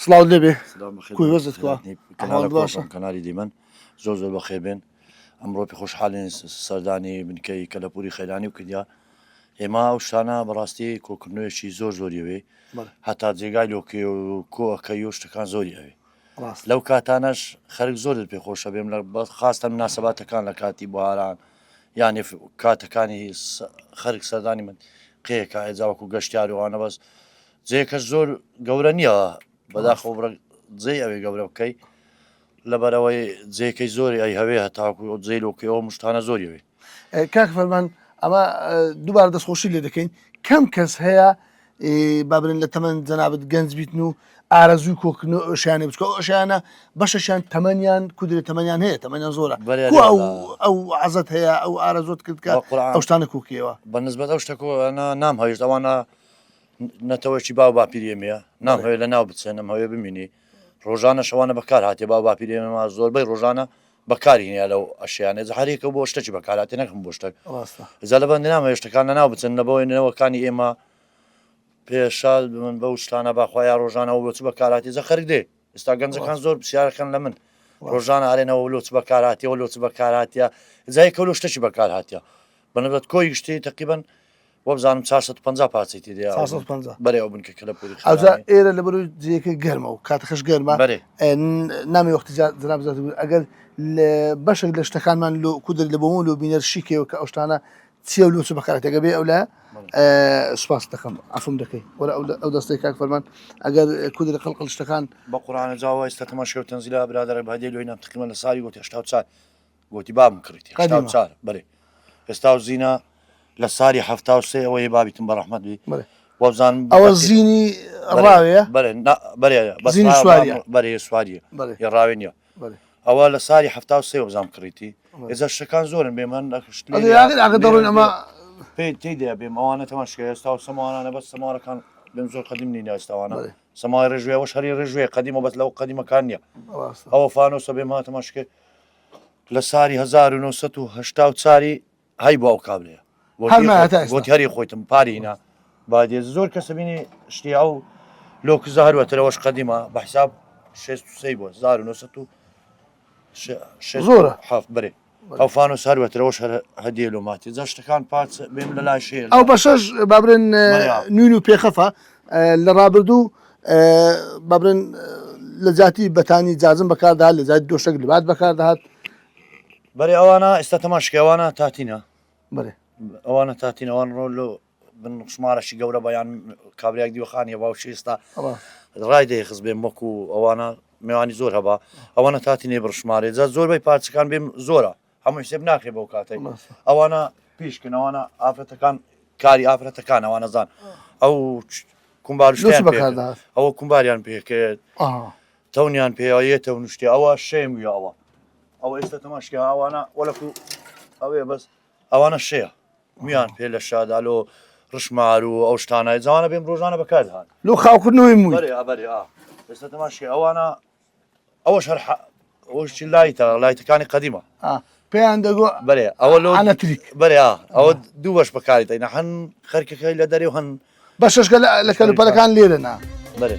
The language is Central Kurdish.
سڵاو لێبێ کوی وەزتکوە کەنالی دیمەن زۆر زۆر بەخێبێن ئەمڕۆ پێ خۆشحاڵین سەردانی بنکەی کەلەپوری خەیلانی و کردیا ئێمە ئەو شتانە بەڕاستی کۆکردنەوەیەکی زۆر زۆریەوەی هەتا جێگای لۆکێ و کۆەکەی و شتەکان زۆری ئەوێ لەو کاتانەش خەرک زۆرت پێ خۆشە بێم لە خاستە مناسەباتەکان لە کاتی بوهاران یانی کاتەکانی خەرک سەردانی من قەیەکە هێزاوەکو گەشتیاروانە بەس جێکەش زۆر گەورە نییە بەداخۆ جێ ئەوێ گەورە بکەی لەبەرەوەی جێکەی زۆری ئەی هەوێ هەتاکو جێ لۆکەوە مشتانە زۆریەوەی کاک فەرمان ئەمە دووبارە دەستخۆشی لێ دەکەین کەم کەس هەیە بابرن لە تەمەەن جەنابەت گەنج بیتن و ئارەزوی کۆکردنەوە ئەوشیانە بچکە ئەوشیانە بەشەشیان تەمەنیان کودرێت تەمەنیان هەیە تەمەنیان زۆرە ئەو عەزەت هەیە ئەو ئارەزۆت کرد کە ئەو شتانە کوکیەوە بەنسبەت ئەو شتەکە نام هەویشت ئەوانە نەتەوەی باو باپیرێمەیە نام هەوێ لە ناو بچێنم هەوێ ببینی ڕۆژانە شەوانە بەکار هاتێ باو باپیرێمە زۆربەی ڕۆژانە بەکاری هەیە لەو ئەشیانە هەرێکە بۆ شتێکی بەکارهاتی نەکەم بۆ شتێک زە لە بەندی نام هێشتەکان لە ناو بچن لەبەوەی نەوەکانی ئێمە پێشال من بەو شتانە باخوایە ڕۆژانەوە بۆچ بەکارهاتی زە خەرک دێ ئێستا گەنجەکان زۆر پرسیارەکەن لە من ڕۆژانە ئارێنەوە لۆچ بەکارهاتیەوە لۆچ بەکارهاتیە جایکە لۆ شتێکی بەکارهاتیە بەنسبەت کۆی شتی تەقریبەن وە بزانم 450 پارچەی دێ بەرێ ئەو بنکە کەلەپوری ئەوجا ئێرە لە بەرەوەی جێەکە گەرمە و کاتەخەش گەرمە نامی وەختی جناب ئەگەر بەشێک لە شتەکانمان لۆ کودر لە بۆمە لۆ بینەر شیکەوە کە ئەو شتانە چیە و لۆچ بەکارێتەکە بێ ئەو لە سوپاس دەکەم ئەفم دەکەی وەرە ئەو دەستەی کاک فەرمان ئەگەر کودر قەڵقڵ شتەکان بە قورآنە جاوە ئێستا تەماشا تەنزیلا برادەرە بەهادیە لۆی نام تقریبا لە ساڵی گوتی 84 گوتی بابم کڕیتی 84 بەرێ ئێستا و زینە لە ساری 73 ئەوەی بابیتم بە ڕەحمەت بی وەبزان ئەوە زینی ڕاوەیە بەرێ سواریە یا ڕاوێ نییە ئەوە لە ساری 73 وەبزام کڕیتی ئێزە شتەکان زۆرن بێمان دەڕۆین ئەمە پێی تێدا بێم ئەوانە تەماشکە ئێستا و سەماوانانە بەس سەماڕەکان بێم زۆر قەدیم نینە ئێستاوانە سەمای ڕێژوێەوە شەری ڕێژوێ قەدیمە بەس لەو قەدیمەکان نییە ئەوە فانۆسە بێم هاتە ماشکە لە ساری 1970 هەی بۆ ئەو کابلەیە گوتی هەری خۆیتم پارینە بادێ زۆر کەسە بینی شتی ئەو لۆکزە هەروەتەرەوەش قەدیمە بە حساب 6 بۆ 1970 زۆرە بەرێ ئەو فانۆس هەروەتەرەوەش هەدیە لۆماتی جا شتەکان پارچ بێم لە لای شێر ئەو بەشەش بابرن نوین و پێخەفە لە ڕابردوو بابرن لە جاتی بەتانی جازم بەکاردەهات لە جاتی دۆشەک لەبات بەکاردەهات بەرێ ئەوانە ئێستا تەماشکەوانە تاتینە بەێ ئەوانە تاتینەوان ڕۆل بن شمارەشی گەورە بەیان کابراک دیوەخانیە باوشی ئێستا ڕای دەیخز بێم وەکو ئەوانە میوانی زۆر هەبا ئەوانە تاتینێ بڕشمارێ جا زۆربەی پارچەکان بێم زۆرە هەموو حسێب ناکرێ بەو کاتەی ئەوانە پیشکن ئەوانە ئافرەتەکان کاری ئافرەتەکان ئەوانەزان ئەو کومبارشتیان ئەوە کومباریان پێکرێت تەونیان پێیەتە و نوشتێ ئەوە شێم وی ئەوە ئێستا تەماشکە ئەوانە وەلەکو ئەوێ بەس ئەوانە شەیە میان پێ لە شادالۆ ڕشمار و ئەو شتانای جوانە بێم ڕۆژانە بەکارهات لۆ خاوکردنەوەی مووی بەرێ ئێستا تەماشکە ئەوانە ئەوەش هەر ئەوشی لایتەکانی قەدیمە پێیان دەگۆ بەرێ ئەوە ئەنەتریک بەرێ ئەوە دوو بەش بەکاری دەینە هەن خەرکەکەی لە دەرێ و هەن بەشەشکە لە کەلوپەلەکان لێرەنا بەرێ